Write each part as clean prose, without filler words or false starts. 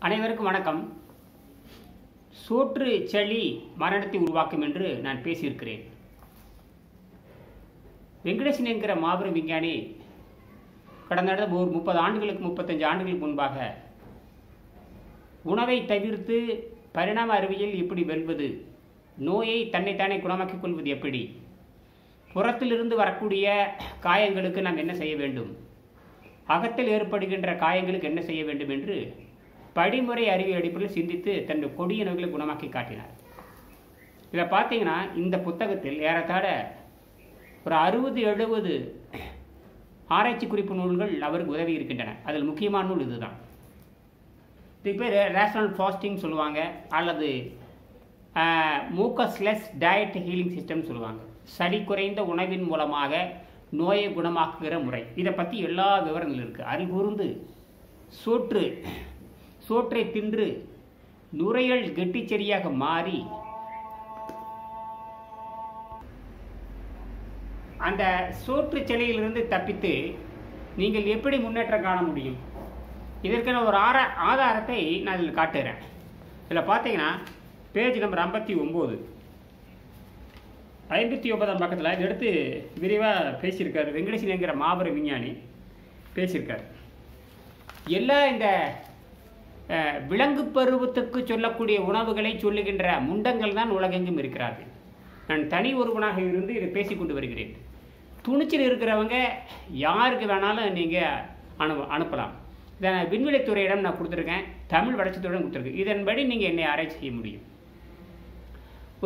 அனைவருக்கும் வணக்கம். சோற்று சளி மரணத்தை உருவாக்கும் என்று நான் பேசியிருக்கிறேன். வெங்கடேசன் என்கிற மாபெரும் விஞ்ஞானி கடந்த ஒரு 30 ஆண்டுகளுக்கு 35 ஆண்டுகளுக்கு முன்பாக உணவை தவிர்த்து பரிணாம அறிவியல் எப்படி வெல்வது, நோயை தன்னைத்தானே குணமாக்கிக் கொள்வது எப்படி, புறத்திலிருந்து வரக்கூடிய காயங்களுக்கு நாம் என்ன செய்ய வேண்டும், அகத்தில் ஏற்படுகின்ற காயங்களுக்கு என்ன செய்ய வேண்டும் என்று படிமுறை அறிவியல் அடிப்படையில் சிந்தித்து தன்னுடைய கொடிய நோய்களை குணமாக்கி காட்டினார். இதை பார்த்தீங்கன்னா இந்த புத்தகத்தில் ஏறத்தாழ ஒரு 60-70 ஆராய்ச்சி குறிப்பு நூல்கள் அவருக்கு உதவி இருக்கின்றன. அதில் முக்கியமான நூல் இதுதான். இதுக்கு பேர் ரேஷனல் ஃபாஸ்டிங் சொல்லுவாங்க, அல்லது மூக்கஸ்லெஸ் டயட் ஹீலிங் சிஸ்டம் சொல்லுவாங்க. சளி குறைந்த உணவின் மூலமாக நோயை குணமாக்குகிற முறை. இதை பற்றி எல்லா விவரங்களும் இருக்குது. அருள் கூர்ந்து சோற்றை தின்று நுரையல் கெட்டிச்செடியாக மாறி அந்த சோற்று செடியிலிருந்து தப்பித்து நீங்கள் எப்படி முன்னேற்றம் காண முடியும், இதற்கான ஒரு ஆதாரத்தை நான் இதில் காட்டுகிறேன். இதில் பார்த்தீங்கன்னா பேஜ் நம்பர் 59 59ஆம் பக்கத்தில் இதை எடுத்து விரிவாக பேசியிருக்காரு. வெங்கடேசன் என்கிற மாபெரும் விஞ்ஞானி பேசியிருக்கார். எல்லா இந்த விலங்கு பருவத்துக்கு சொல்லக்கூடிய உணவுகளை சொல்லுகின்ற முண்டங்கள் தான் உலகெங்கும் இருக்கிறார்கள். நான் தனி ஒருவனாக இருந்து இதை பேசிக்கொண்டு வருகிறேன். துணிச்சல் இருக்கிறவங்க யாருக்கு வேணாலும் நீங்கள் அனுப்பலாம். இதை நான் விண்வெளித்துறையிடம் நான் கொடுத்துருக்கேன், தமிழ் வளர்ச்சித்துறையிடம் கொடுத்துருக்கேன். இதன்படி நீங்கள் என்னை ஆராய்ச்சி செய்ய முடியும்.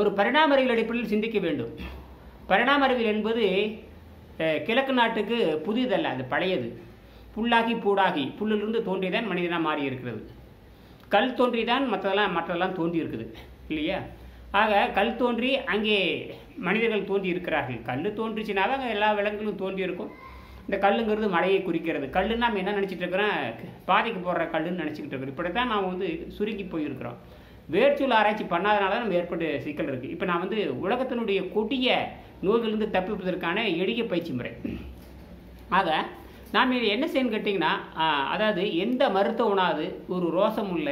ஒரு பரிணாம அறிவியல் அடிப்படையில் சிந்திக்க வேண்டும். பரிணாம அறிவியல் என்பது கிழக்கு நாட்டுக்கு புதிதல்ல, அது பழையது. புல்லாகி பூடாகி, புல்லிலிருந்து தோன்றிதான் மனிதனாக மாறி இருக்கிறது. கல் தோன்றி தான் மற்றதெல்லாம் தோன்றி இருக்குது இல்லையா? ஆக கல் தோன்றி அங்கே மனிதர்கள் தோன்றி இருக்கிறார்கள். கல் தோன்றிச்சுனாவே அங்கே எல்லா விலங்குகளும் தோன்றி இருக்கும். இந்த கல்லுங்கிறது மழையை குறிக்கிறது. கல்லுன்னு நம்ம என்ன நினச்சிட்டு இருக்கிறோம், பாதைக்கு போடுற கல்லுன்னு நினச்சிக்கிட்டு இருக்கிறோம். இப்படி தான் நாம் சுருங்கி போயிருக்கிறோம். வேர்ச்சொல் ஆராய்ச்சி பண்ணாதனால நம்ம ஏற்பட்ட சிக்கல் இருக்குது. இப்போ நான் உலகத்தினுடைய கொடிய நோய்களிலிருந்து தப்பிப்பதற்கான எளிய பயிற்சி முறை. ஆக நாம் இது என்ன செய்யணும்னு கேட்டிங்கன்னா, அதாவது எந்த மருத்துவனாவது ஒரு ரோசம் உள்ள,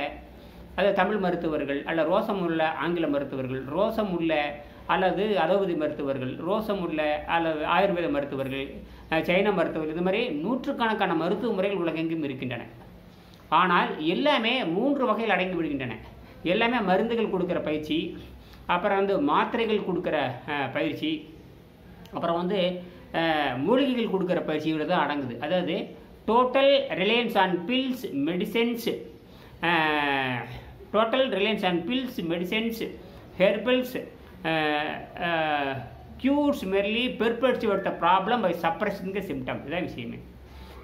அதாவது தமிழ் மருத்துவர்கள் அல்ல ரோசம் உள்ள ஆங்கில மருத்துவர்கள், ரோசம் உள்ள அல்லது அலோபதி மருத்துவர்கள், ரோசம் உள்ள அல்லது ஆயுர்வேத மருத்துவர்கள், சைன மருத்துவர்கள், இது மாதிரி நூற்றுக்கணக்கான மருத்துவ முறைகள் உலகெங்கும் இருக்கின்றன. ஆனால் எல்லாமே 3 வகையில் அடங்கி விடுகின்றன. எல்லாமே மருந்துகள் கொடுக்குற பயிற்சி, அப்புறம் மாத்திரைகள் கொடுக்குற பயிற்சி, அப்புறம் மூலிகைகள் கொடுக்குற பயிற்சியோடு தான் அடங்குது. அதாவது total reliance on pills medicines herbals cures merely perpetuate the problem by suppressing the symptom. இதுதான் விஷயமே.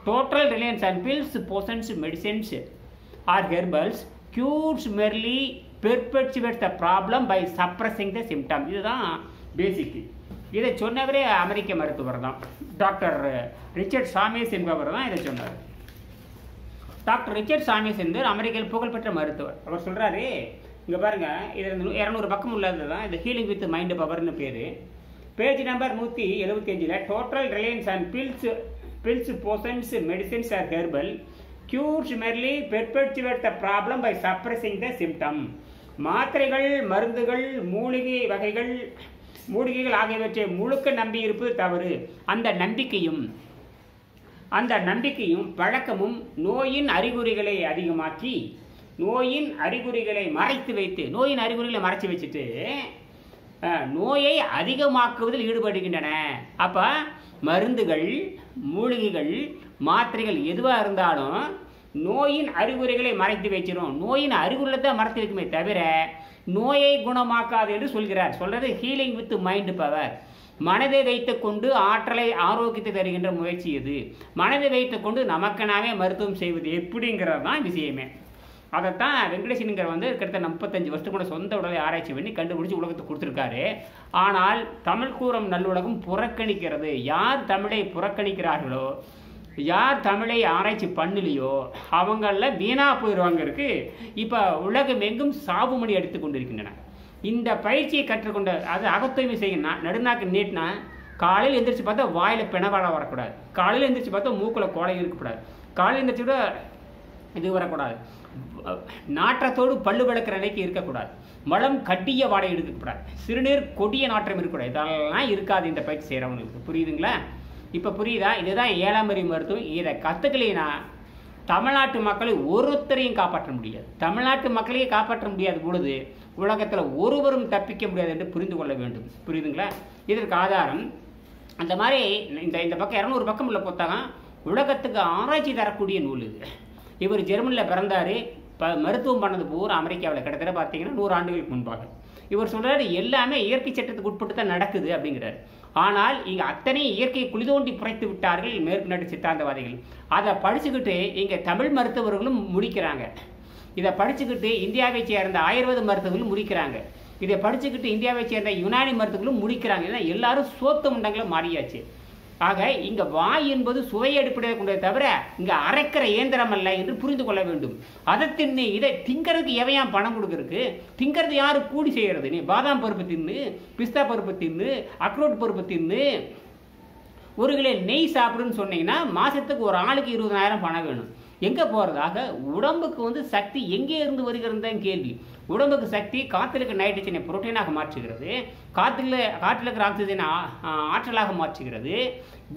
Total reliance on pills, potions, medicines or herbals cures merely perpetuate the problem by suppressing the symptom. இதுதான் பேசிக். இதை சொன்னவரே அமெரிக்க மருத்துவர் தான், doctor Richard சாமேஸ் என்பவர் தான் இதை சொன்னார். டாக்டர் ரிச்சர்ட் சாமேஸ் என்பவர் அமெரிக்காவில் புகழ்பெற்ற மருத்துவர். அவர் சொல்கிறாரு, இங்கே பாருங்கள், இது 200 பக்கம் உள்ளது தான். இது ஹீலிங் வித் மைண்ட் பவர்னு பேர். Page number 175 total reliance on pills, potions, medicines or herbal cures merely perpetuate the problem by suppressing the symptom. மாத்திரைகள், மருந்துகள், மூலிகைகள் ஆகியவற்றை முழுக்க நம்பி இருப்பது தவறு. அந்த நம்பிக்கையும் பழக்கமும் நோயின் அறிகுறிகளை அதிகமாக்கி, நோயின் அறிகுறிகளை மறைச்சு வச்சுட்டு நோயை அதிகமாக்குவதில் ஈடுபடுகின்றன. அப்போ மருந்துகள், மூலிகைகள், மாத்திரைகள் எதுவாக இருந்தாலும் நோயின் அறிகுறிகளை மறைத்து வச்சிடும். நோயின் அறிகுறிகளை தான் மறைத்து வைக்குமே தவிர நோயை குணமாக்காது என்று சொல்றது ஹீலிங் வித் மைண்ட் பவர். மனதை வைத்துக்கொண்டு ஆரோக்கியத்தை தருகின்ற முயற்சி இது. மனதை வைத்துக்கொண்டு நமக்கு நாமே மருத்துவம் செய்வது எப்படிங்கிறது தான் விஷயமே. அதைத்தான் வெங்கடேசனுங்கிற கிட்டத்தட்ட 35 வருஷத்துக்கு கூட சொந்த உடலை ஆராய்ச்சி பண்ணி கண்டுபிடிச்சி உலகத்துக்கு கொடுத்துருக்காரு. ஆனால் தமிழ் கூறும் நல்லுலகம் புறக்கணிக்கிறது. யார் தமிழை புறக்கணிக்கிறார்களோ, யார் தமிழை ஆராய்ச்சி பண்ணலையோ அவங்கள வீணா போயிடுவாங்க இருக்கு. இப்போ உலகம் எங்கும் சாவுமணி அடித்து கொண்டிருக்கின்றன. இந்த பயிற்சியை கற்றுக்கொண்ட அது அகத்தூய்மை செய்யணும். நடுநாக்கு நீட்டினா காலையில் எந்திரிச்சு பார்த்தா வாயில் பிணவாழ வரக்கூடாது. காலையில் எந்திரிச்சு பார்த்தா மூக்கில் கோலை இருக்கக்கூடாது. காலையில் எந்திரிச்சு கூட இது வரக்கூடாது. நாற்றத்தோடு பல்லு விளக்குற நிலைக்கு இருக்கக்கூடாது. மலம் கட்டிய வாடை எடுக்கக்கூடாது. சிறுநீர் கொடிய நாற்றம் இருக்கக்கூடாது. இதெல்லாம் இருக்காது இந்த பயிற்சி செய்கிறவங்களுக்கு. புரியுதுங்களா? இப்போ புரியுதா? இதுதான் 7ஆம் அறிவு மருத்துவம். இதை கற்றுக்கலைன்னா தமிழ்நாட்டு மக்களை ஒருத்தரையும் காப்பாற்ற முடியாது. தமிழ்நாட்டு மக்களையே காப்பாற்ற முடியாத பொழுது உலகத்தில் ஒருவரும் தப்பிக்க முடியாது என்று புரிந்து கொள்ள வேண்டும். புரியுதுங்களா? இதற்கு ஆதாரம் அந்த மாதிரி இந்த பக்கம் 200 பக்கம் உள்ள புத்தகம் உலகத்துக்கு ஆராய்ச்சி தரக்கூடிய நூல் இது. இவர் ஜெர்மனியில் பிறந்தார். மருத்துவம் பண்ணது பூரா அமெரிக்காவில் கிட்டத்தட்ட பார்த்தீங்கன்னா 100 ஆண்டுகளுக்கு முன்பாக. இவர் சொல்கிறாரு எல்லாமே இயற்கை சட்டத்துக்கு உட்பட்டு தான் நடக்குது அப்படிங்கிறார். ஆனால் இங்கே அத்தனை இயற்கையை குளிதோண்டி புரைத்து விட்டார்கள் மேற்கு நாட்டு சித்தாந்தவாதிகள். அதை படிச்சுக்கிட்டு இங்கே தமிழ் மருத்துவர்களும் முடிக்கிறாங்க. இதை படிச்சுக்கிட்டு இந்தியாவை சேர்ந்த ஆயுர்வேத மருத்துவர்களும் முடிக்கிறாங்க. இதை படிச்சுக்கிட்டு இந்தியாவை சேர்ந்த யுனானி மருத்துவர்களும் முடிக்கிறாங்க. ஏன்னா எல்லாரும் சோத்து மண்டங்களும் மாறியாச்சு. ஆக இங்கே வாய் என்பது சுவையை அடிப்படையாக கொண்டதை தவிர இங்கே அரைக்கிற இயந்திரம் அல்ல என்று புரிந்து கொள்ள வேண்டும். அதை தின்னு இதை திங்கிறதுக்கு எவையான் பணம் கொடுக்கறதுக்கு? திங்கிறது யாரு கூடி செய்கிறது? நீ பாதாம் பருப்பு தின்னு, பிஸ்தா பருப்பு தின்னு, அக்ரோட் பருப்பு தின்னு, 1 கிலோ நெய் சாப்பிடுன்னு சொன்னீங்கன்னா மாதத்துக்கு ஒரு ஆளுக்கு 20,000 பணம் வேணும். எங்கே போகிறதாக? உடம்புக்கு சக்தி எங்கே இருந்து வருகிறது தான் கேள்வி. உடம்புக்கு சக்தி காற்றில் இருக்கிற நைட்ரஜனை புரோட்டீனாக மாற்றுகிறது, காற்றில் இருக்கிற ஆக்சிஜனை ஆற்றலாக மாற்றுகிறது,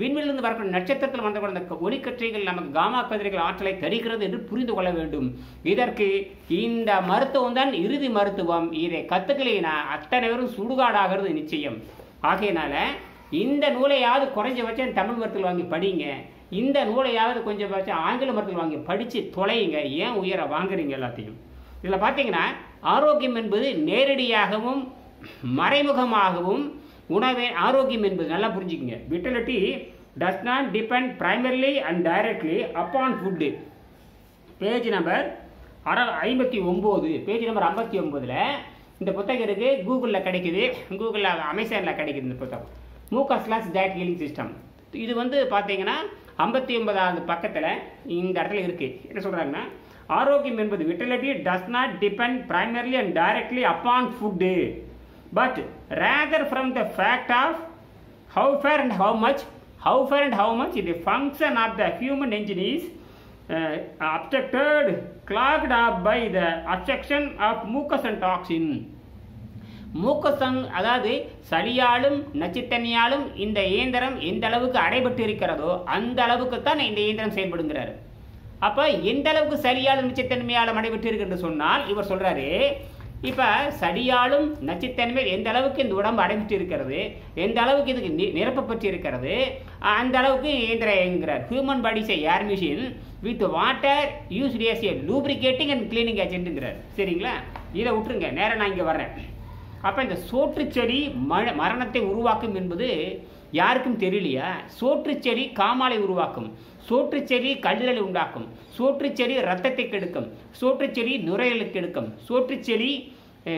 விண்வெளியிலிருந்து வரக்கூடிய நட்சத்திரத்தில் வந்த ஒளிக்கற்றைகள் நமக்கு காமா கதிர்கள் ஆற்றலை தருகிறது என்று புரிந்து கொள்ள வேண்டும். இதற்கு இந்த மருத்துவம் தான் இறுதி மருத்துவம். இதை கற்றுக்கலைன்னா அத்தனை பேரும் சுடுகாடாகிறது நிச்சயம். ஆகையினால இந்த நூலையாவது குறைஞ்சபட்சம் தமிழ் மருத்துவம் வாங்கி படிங்க. இந்த நூலையாவது கொஞ்சம் ஆங்கில மருத்துவம் வாங்கி படித்து தொலையுங்க. ஏன் உயர வாங்குறீங்க எல்லாத்தையும்? இதில் பார்த்தீங்கன்னா ஆரோக்கியம் என்பது நேரடியாகவும் மறைமுகமாகவும் உணவே ஆரோக்கியம் என்பது நல்லா புரிஞ்சுக்குங்க. Vitality does not depend primarily and directly upon food. Page number 59. Page number 59ல் இந்த புத்தகம் இருக்குது. கூகுளில் கிடைக்குது, கூகுளில் அமேசானில் கிடைக்குது இந்த புத்தகம். மூக்கஸ்லாஸ் டயட் ஹீலிங் சிஸ்டம். இது பார்த்தீங்கன்னா 59வது பக்கத்தில் இந்த இடத்துல இருக்குது. என்ன சொல்கிறாங்கன்னா, ஆரோக்கியம் என்பது vitality does not depend primarily and directly upon food but rather from the fact of how far and how much the function of the human engine is obstructed, clogged up by the obstruction of mucus and toxin. மூக்கசங் அதாவது சளியாலும் நச்சுத்தண்ணியாலும் இந்த இயந்திரம் எந்த அளவுக்கு அடைபட்டு இருக்கிறதோ அந்த அளவுக்கு தான் இந்த இயந்திரம் செயல்படுங்கிறார். அப்போ எந்த அளவுக்கு சளியாலும் நச்சுத்தன்மையாலும் அடைபட்டு இருக்குன்னு சொன்னால் இவர் சொல்கிறாரு, இப்போ சளியாலும் நச்சுத்தன்மை எந்த அளவுக்கு இந்த உடம்பு அடைபட்டு இருக்கிறது, எந்த அளவுக்கு இதுக்கு நிரப்பப்பட்டு இருக்கிறது, அந்த அளவுக்கு இயந்திரம் இயங்குகிறார். Human bodies are machine with water used as a lubricating and cleaning agentங்கிறார். சரிங்களா? இதை விட்டுருங்க, நேரம் நான் இங்கே வர்றேன். அப்போ இந்த சோற்றுச்செடி மரணத்தை உருவாக்கும் என்பது யாருக்கும் தெரியலையா? சோற்றுச்செடி காமாலை உருவாக்கும், சோற்றுச்செடி கல்லீரலை உண்டாக்கும், சோற்றுச்செடி ரத்தத்தை கெடுக்கும், சோற்றுச்செடி நுரையீரலை கெடுக்கும், சோற்றுச்செடி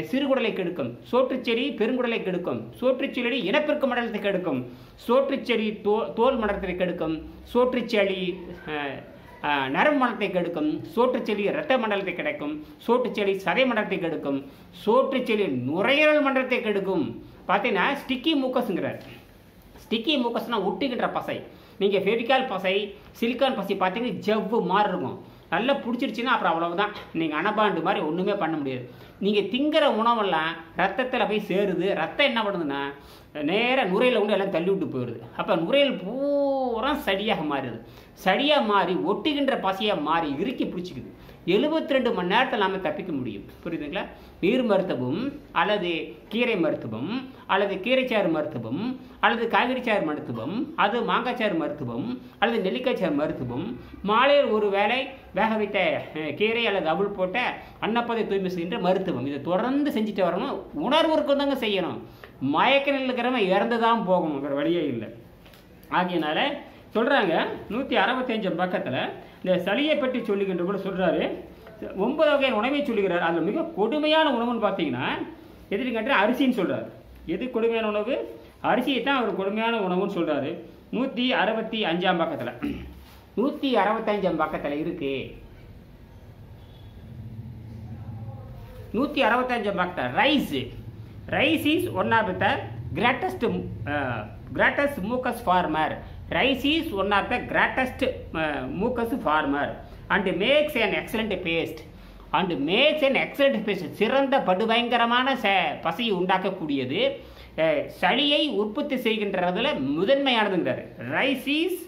சிறுகுடலை கெடுக்கும், சோற்றுச்செடி பெருங்குடலை கெடுக்கும், சோற்றுச்செடி இனப்பெருக்க மண்டலத்தை கெடுக்கும், சோற்றுச்செடி தோல் மண்டலத்தை கெடுக்கும், சோற்றுச்செடி நரம்பு மண்டலத்தை கெடுக்கும், சோற்றுச்செடி இரத்த மண்டலத்தை கிடைக்கும், சோற்றுச்செடி சதை மண்டலத்தை கெடுக்கும், சோற்றுச்செடி நுரையீரல் மண்டலத்தை கெடுக்கும். பார்த்தீங்கன்னா ஸ்டிக்கி மூக்கஸ்ங்கிறார். ஸ்டிக்கி மூக்கஸ்னால் ஒட்டுகின்ற பசை. நீங்கள் ஃபெவிகால் பசை, சிலிக்கான் பசை பார்த்தீங்கன்னா ஜவ்வு மாதிரி இருக்கும். நல்லா பிடிச்சிருச்சுன்னா அப்புறம் அவ்வளவுதான், நீங்கள் அனபாண்டு மாதிரி ஒன்றுமே பண்ண முடியாது. நீங்கள் திங்கிற உணவெல்லாம் ரத்தத்தில் போய் சேருது. ரத்தம் என்ன பண்ணுதுன்னா நேராக நுரையில் கொண்டு எல்லாம் தள்ளி விட்டு போயிடுது. அப்போ நுரையில் பூரா சடியாக மாறுது. சடியாக மாறி ஒட்டுகின்ற பசையாக மாறி இறுக்கி பிடிச்சிக்குது. 72 மணி நேரத்தில் நாம் தப்பிக்க முடியும். புரியுதுங்களா? நீர் மருத்துவம் அல்லது கீரை மருத்துவம் அல்லது கீரைச்சாறு மருத்துவம் அல்லது காய்கறிச்சாறு மருத்துவம், அது மாங்காய்ச்சாறு மருத்துவம் அல்லது நெல்லிக்காய்ச்சாறு மருத்துவம், மாலையில் ஒரு வேளை வேக வைத்த கீரை அல்லது அவுள் போட்ட அன்னப்பதை தூய்மை செய்கின்ற மருத்துவம். இதை தொடர்ந்து செஞ்சுட்டு வரணும். உணர்வு இருக்கதாங்க செய்யணும். மயக்க நிலையில் இருக்கிறவன் இறந்து தான் போகணும், வேறு வழியே இல்லை. ஆகையினால சொல்கிறாங்க 165 பக்கத்தில் இந்த சளியை பற்றி சொல்லுகின்ற கூட சொல்கிறாரு. 9 வகை உணவை சொல்லுகிறார். அதில் மிக கொடுமையான உணவுன்னு பார்த்தீங்கன்னா எதுன்னு கேட்டால் அரிசின்னு சொல்கிறார். எது கொடுமையான உணவு? அரிசியை தான் அவர் கொடுமையான உணவுன்னு சொல்கிறாரு. 165 பக்கத்தில் 165 பக்கத்தில் இருக்கு. 165 பக்கத்தில் rice is one of the greatest mucus former. Rice is one of the greatest mucus farmer. And makes an excellent paste and makes an excellent paste சிறந்த படுபயங்கரமான பசையை உண்டாக்கக்கூடியது, சளியை உற்பத்தி செய்கின்றதுல முதன்மையானதுங்கிறார். Rice is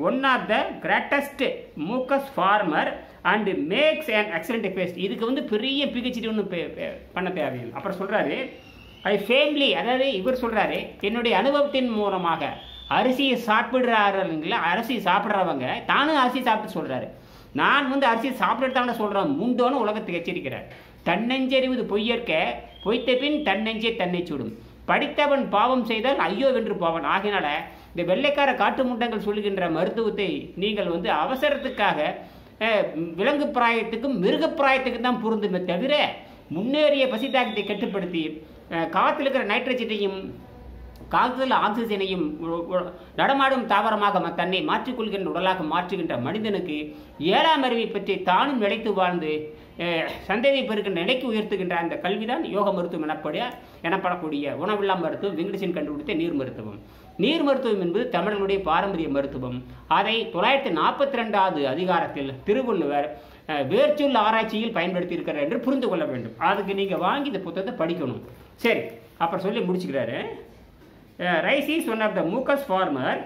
one of the greatest mucus former and makes an excellent paste. இதுக்கு வந்து பெரிய பிஹெச்டி ஒன்றும் பண்ண தேவையில்லை. அப்புறம் சொல்கிறாரு ஐ ஃபேம்லி, அதாவது இவர் சொல்கிறாரு என்னுடைய அனுபவத்தின் மூலமாக அரிசியை சாப்பிட்றாருங்களா, அரிசி சாப்பிட்றவங்க தானும் அரிசி சாப்பிட்டு சொல்கிறாரு. நான் வந்து அரிசி சாப்பிட்டு தானே சொல்கிறேன் முண்டோன்னு உலகத்துக்கு எச்சரிக்கிறார். தன்னெஞ்சறிவது பொய்யற்க பொய்த்த பின் தன்னெஞ்சே தன்னை சுடும், படித்தவன் பாவம் செய்தால் ஐயோ வென்று போவன். ஆகினால இந்த வெள்ளைக்கார காட்டு முண்டங்கள் சொல்லுகின்ற மருத்துவத்தை நீங்கள் வந்து அவசரத்துக்காக விலங்கு பிராயத்துக்கும் மிருக பிராயத்துக்கும் தான் பொருந்துமே தவிர முன்னேறிய பசித்தாக்கத்தை கட்டுப்படுத்தி காற்றில் இருக்கிற நைட்ரஜனையும் காற்றில் ஆக்சிஜனையும் நடமாடும் தாவரமாக தன்னை மாற்றிக்கொள்கின்ற உடலாக மாற்றுகின்ற மனிதனுக்கு 7ஆம் அறிவை பற்றி தானும் நிலைத்து வாழ்ந்து சந்ததியை பெறுகின்ற நிலைக்கு உயர்த்துகின்ற அந்த கல்விதான் யோக மருத்துவம் எனப்படக்கூடிய உணவில்லா மருத்துவம் வெங்கடேசன் கண்டுபிடித்த நீர் மருத்துவம். நீர் மருத்துவம் என்பது தமிழர்களுடைய பாரம்பரிய மருத்துவம். அதை 942வது அதிகாரத்தில் திருவள்ளுவர் வேர்ச்சொல் ஆராய்ச்சியில் பயன்படுத்தி இருக்கிறார் என்று புரிந்து கொள்ள வேண்டும். அதுக்கு நீங்கள் வாங்கி இந்த புத்தகத்தை படிக்கணும். சரி, அப்புறம் சொல்லி முடிச்சுக்கிறாரு. Rice is one of the mucus former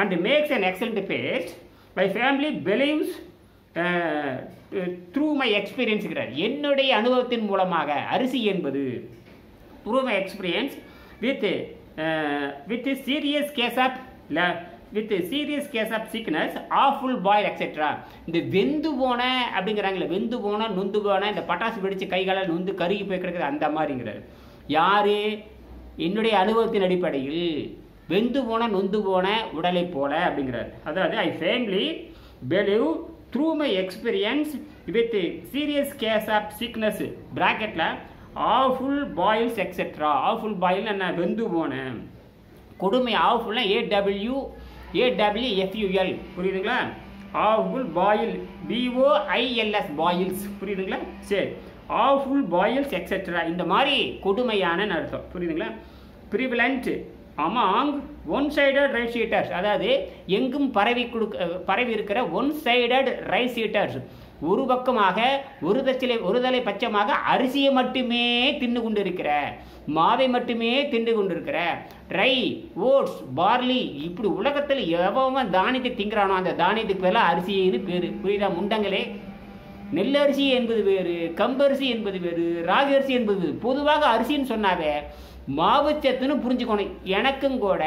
and makes an excellent paste. My family believes through my எக்ஸ்பீரியன்ஸுங்கிறார். என்னுடைய அனுபவத்தின் மூலமாக அரிசி என்பது through my experience with serious case of sickness awful boil etcetera. இந்த வெந்து போன அப்படிங்கிறாங்களே, வெந்து போன நொந்து போன இந்த பட்டாசு வெடிச்சு கைகால நொந்து கருகி போய் கிடக்குது அந்த மாதிரிங்கிறார். யாரு? என்னுடைய அனுபவத்தின் அடிப்படையில் வெந்து போன நொந்து போன உடலை போல அப்படிங்கிறார். அதாவது I family believe through my experience with serious case of sickness பிராக்கெட்டில் awful boils etcetera. Awful boil என்ன? வெந்து போன கொடுமை. ஆஃபுல்னா AWFUL புரியுதுங்களா? ஆஃபுல் பாயில் BOILS பாயில்ஸ் புரியுதுங்களா? சரி, ஆஃபுல் பாயில்ஸ் எக்ஸெட்ரா இந்த மாதிரி கொடுமையான அர்த்தம் புரியுதுங்களா? Prevalent among one sided rice eaters, அதாவது எங்கும் பரவி இருக்கிற ஒன் சைடட் ரைஸ் ஈட்டர்ஸ், ஒரு பக்கமாக ஒரு தலை பட்சமாக அரிசியை மட்டுமே தின்னு கொண்டிருக்கிற, மாவை மட்டுமே தின்று கொண்டிருக்கிற, ரை ஓட்ஸ் பார்லி, இப்படி உலகத்தில் எவன் தானியத்தை திங்கிறானோ அந்த தானியத்துக்கு பேர் அரிசின்னு பேர். புரியுதா முண்டங்களே? நெல்லரிசி என்பது வேறு, கம்பரிசி என்பது வேறு, ராகி அரிசி என்பது வேறு. பொதுவாக அரிசின்னு சொன்னாவே மாவுச்சத்துன்னு புரிஞ்சுக்கணும். எனக்கும் கூட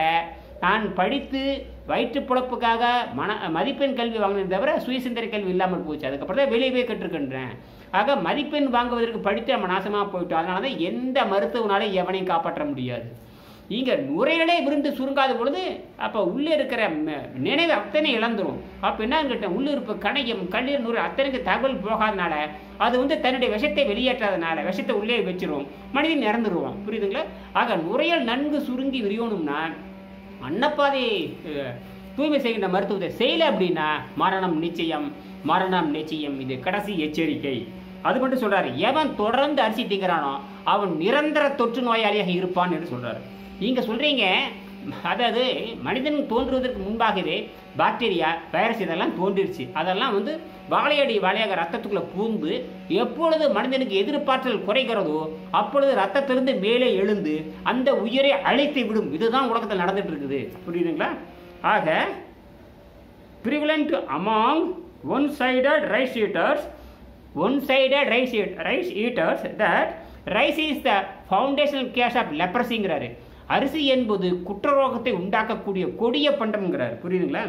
நான் படித்து வயிற்று பிழப்புக்காக மதிப்பெண் கல்வி வாங்கினது தவிர சுயசிந்தனை கல்வி இல்லாமல் போச்சு. அதுக்கப்புறம் தான் வெளியே போய் கற்றுக்கின்றேன். ஆக மதிப்பெண் வாங்குவதற்கு படித்து நம்ம நாசமாக போயிட்டோம். அதனால தான் எந்த மருத்துவனாலும் எவனையும் காப்பாற்ற முடியாது. இங்கே நுரையிலே விருந்து சுருங்காத பொழுது அப்போ உள்ளே இருக்கிற நினைவு அத்தனை இழந்துடும். அப்போ என்னன்னு கேட்டேன், உள்ளிருப்பு கணையம் கண்ணீர் நுரை அத்தனைக்கு தகவல் போகாதனால அது வந்து தன்னுடைய விஷத்தை வெளியேற்றாதனால விஷத்தை உள்ளே வச்சிரும், மனிதன் இறந்துருவான். புரியுதுங்களா? ஆக நுரையால் நன்கு சுருங்கி விரியணும்னா அன்னப்பாதை தூய்மை செய்கின்ற மருத்துவத்தை செய்யலை அப்படின்னா மரணம் நிச்சயம், மரணம் நிச்சயம். இது கடைசி எச்சரிக்கை. அது மட்டும் சொல்றாரு, எவன் தொடர்ந்து அரிசி திங்கிறானோ அவன் நிரந்தர தொற்று நோயாளியாக இருப்பான் என்று சொல்றாரு. நீங்க சொல்றீங்க, அதாவது மனிதன் தோன்றுவதற்கு முன்பாகவே பாக்டீரியா வைரஸ் இதெல்லாம் தோன்றிருச்சு. அதெல்லாம் வந்து வாழையடி வாழையாக ரத்தத்துக்குள்ள பூந்து எப்பொழுது மனிதனுக்கு எதிர்பார்த்தல் குறைகிறதோ அப்பொழுது ரத்தத்திலிருந்து மேலே எழுந்து அந்த உயிரை அழைத்து விடும். இதுதான் உலகத்தில் நடந்துட்டு இருக்குது. புரியுதுங்களா? ஆக prevalent among one-sided rice eaters that rice is the foundational cause of leprosyங்கிறாரு. அரிசி என்பது குற்றரோகத்தை உண்டாக்கக்கூடிய கொடிய பண்டம்ங்கிறார். புரியுதுங்களா?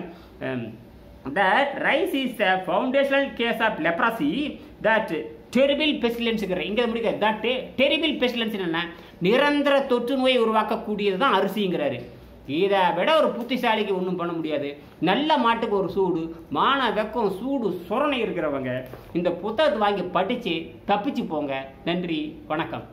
that rice is the foundational case of leprosy that terrible pestilence. இங்க முடிக்க that terrible pestilence என்ன? நிரந்தர தொற்று நோயை உருவாக்கக்கூடியது தான் அரிசிங்கிறாரு. இதை விட ஒரு புத்திசாலிக்கு ஒன்றும் பண்ண முடியாது. நல்ல மாட்டுக்கு ஒரு சூடு, மான வெக்கம் சூடு சொரணை இருக்கிறவங்க இந்த புத்தகத்தை வாங்கி படித்து தப்பிச்சு போங்க. நன்றி, வணக்கம்.